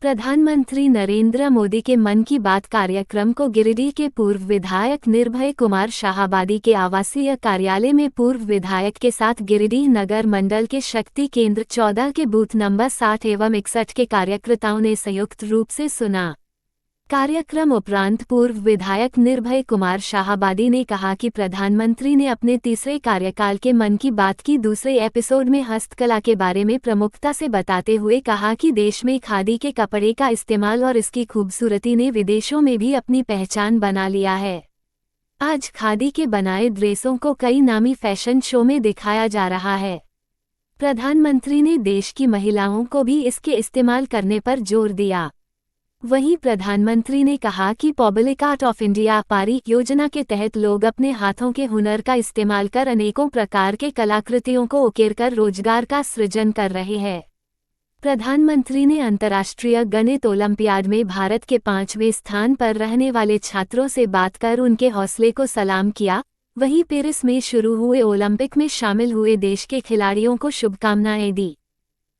प्रधानमंत्री नरेंद्र मोदी के मन की बात कार्यक्रम को गिरिडीह के पूर्व विधायक निर्भय कुमार शाहाबादी के आवासीय कार्यालय में पूर्व विधायक के साथ गिरिडीह नगर मंडल के शक्ति केंद्र 14 के बूथ नंबर 60 एवं 61 के कार्यकर्ताओं ने संयुक्त रूप से सुना। कार्यक्रम उपरांत पूर्व विधायक निर्भय कुमार शाहाबादी ने कहा कि प्रधानमंत्री ने अपने तीसरे कार्यकाल के मन की बात की दूसरे एपिसोड में हस्तकला के बारे में प्रमुखता से बताते हुए कहा कि देश में खादी के कपड़े का इस्तेमाल और इसकी खूबसूरती ने विदेशों में भी अपनी पहचान बना लिया है। आज खादी के बनाए ड्रेसों को कई नामी फैशन शो में दिखाया जा रहा है। प्रधानमंत्री ने देश की महिलाओं को भी इसके इस्तेमाल करने पर जोर दिया। वहीं प्रधानमंत्री ने कहा कि पब्लिक आर्ट ऑफ इंडिया पारी योजना के तहत लोग अपने हाथों के हुनर का इस्तेमाल कर अनेकों प्रकार के कलाकृतियों को उकेरकर रोजगार का सृजन कर रहे हैं। प्रधानमंत्री ने अंतर्राष्ट्रीय गणित ओलंपियाड में भारत के 5वें स्थान पर रहने वाले छात्रों से बात कर उनके हौसले को सलाम किया। वहीं पेरिस में शुरू हुए ओलंपिक में शामिल हुए देश के खिलाड़ियों को शुभकामनाएं दी।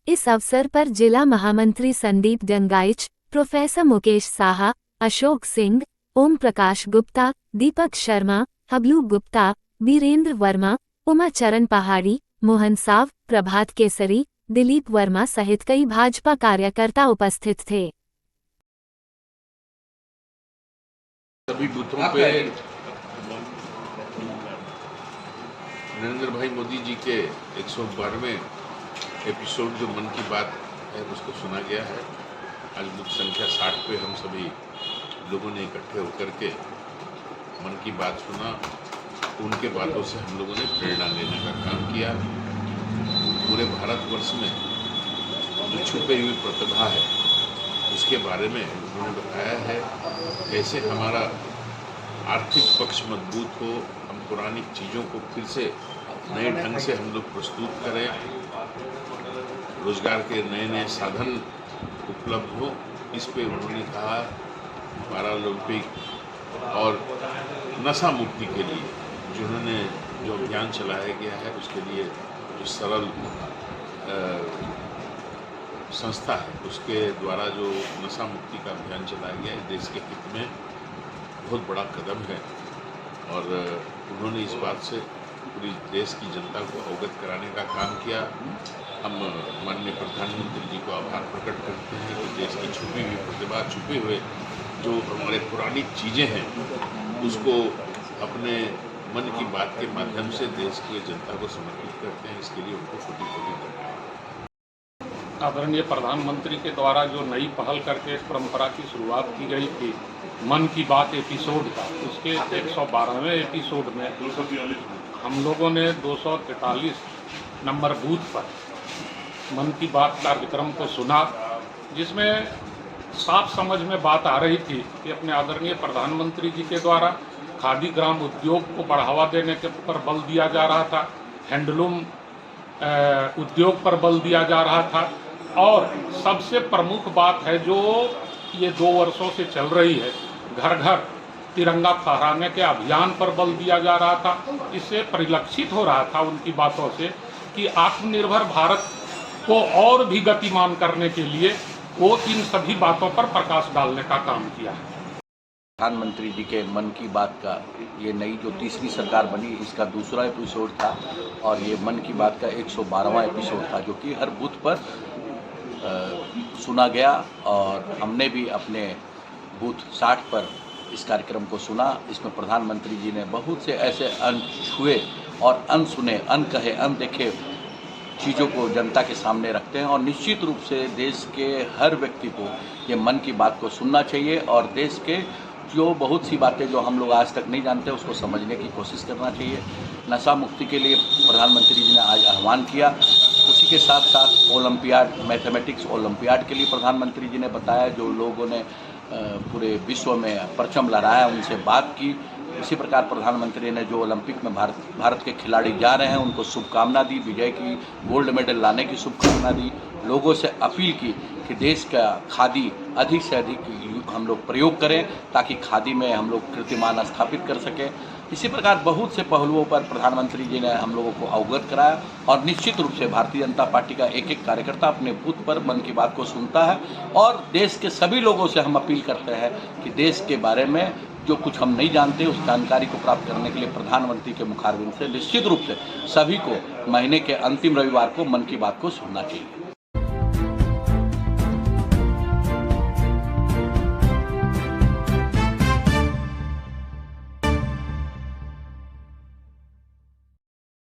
इस अवसर पर जिला महामंत्री संदीप डंगाइच, प्रोफेसर मुकेश साहा, अशोक सिंह, ओम प्रकाश गुप्ता, दीपक शर्मा, हबलू गुप्ता, बीरेंद्र वर्मा, उमा चरण पहाड़ी, मोहन साव, प्रभात केसरी, दिलीप वर्मा सहित कई भाजपा कार्यकर्ता उपस्थित थे। सभी बूथों पे नरेंद्र भाई मोदी जी के 112वें एपिसोड जो मन की बात है उसको सुना गया है। आज बूथ संख्या 60 पे हम सभी लोगों ने इकट्ठे होकर के मन की बात सुना। उनके बातों से हम लोगों ने प्रेरणा लेने का काम किया। पूरे भारतवर्ष में जो छुपी हुई प्रतिभा है उसके बारे में उन्होंने बताया है। कैसे हमारा आर्थिक पक्ष मजबूत हो, हम पुरानी चीज़ों को फिर से नए ढंग से हम लोग प्रस्तुत करें, रोजगार के नए नए साधन उपलब्ध हो। इस पे उन्होंने कहा पैरालंपिक और नशा मुक्ति के लिए जो अभियान चलाया गया है उसके लिए जो सरल संस्था है उसके द्वारा जो नशा मुक्ति का अभियान चलाया गया है देश के हित में बहुत बड़ा कदम है। और उन्होंने इस बात से पूरी देश की जनता को अवगत कराने का काम किया। हम माननीय प्रधानमंत्री जी को आभार प्रकट करते हैं कि देश की छुपी हुई प्रतिभा, छुपे हुए जो हमारे पुरानी चीज़ें हैं उसको अपने मन की बात के माध्यम से देश की जनता को समर्पित करते हैं। इसके लिए उनको कोटि-कोटि धन्यवाद। आदरणीय प्रधानमंत्री के द्वारा जो नई पहल करके इस परंपरा की शुरुआत की गई थी मन की बात एपिसोड का, उसके 112वें एपिसोड में हम लोगों ने 243 नंबर बूथ पर मन की बात कार्यक्रम को सुना, जिसमें साफ समझ में बात आ रही थी कि अपने आदरणीय प्रधानमंत्री जी के द्वारा खादी ग्राम उद्योग को बढ़ावा देने के पर बल दिया जा रहा था, हैंडलूम उद्योग पर बल दिया जा रहा था और सबसे प्रमुख बात है जो ये 2 वर्षों से चल रही है, घर घर तिरंगा फहराने के अभियान पर बल दिया जा रहा था। इससे परिलक्षित हो रहा था उनकी बातों से कि आत्मनिर्भर भारत को और भी गतिमान करने के लिए वो इन सभी बातों पर प्रकाश डालने का काम किया है। प्रधानमंत्री जी के मन की बात का ये नई जो तीसरी सरकार बनी इसका दूसरा एपिसोड था और ये मन की बात का 112वां एपिसोड था जो कि हर बूथ पर सुना गया और हमने भी अपने बूथ 60 पर इस कार्यक्रम को सुना। इसमें प्रधानमंत्री जी ने बहुत से ऐसे अनछुए और अनसुने, अनकहे, अनदेखे चीज़ों को जनता के सामने रखते हैं और निश्चित रूप से देश के हर व्यक्ति को ये मन की बात को सुनना चाहिए और देश के जो बहुत सी बातें जो हम लोग आज तक नहीं जानते उसको समझने की कोशिश करना चाहिए। नशा मुक्ति के लिए प्रधानमंत्री जी ने आज आह्वान किया। उसी के साथ साथ ओलंपियाड, मैथमेटिक्स ओलंपियाड के लिए प्रधानमंत्री जी ने बताया जो लोगों ने पूरे विश्व में परचम लहराया उनसे बात की। इसी प्रकार प्रधानमंत्री ने जो ओलंपिक में भारत के खिलाड़ी जा रहे हैं उनको शुभकामना दी, विजय की, गोल्ड मेडल लाने की शुभकामना दी। लोगों से अपील की कि देश का खादी अधिक से अधिक हम लोग प्रयोग करें ताकि खादी में हम लोग कीर्तिमान स्थापित कर सकें इसी प्रकार बहुत से पहलुओं पर प्रधानमंत्री जी ने हम लोगों को अवगत कराया और निश्चित रूप से भारतीय जनता पार्टी का एक एक कार्यकर्ता अपने बूथ पर मन की बात को सुनता है और देश के सभी लोगों से हम अपील करते हैं कि देश के बारे में जो कुछ हम नहीं जानते उस जानकारी को प्राप्त करने के लिए प्रधानमंत्री के मुखारबिंद से निश्चित रूप से सभी को महीने के अंतिम रविवार को मन की बात को सुनना चाहिए।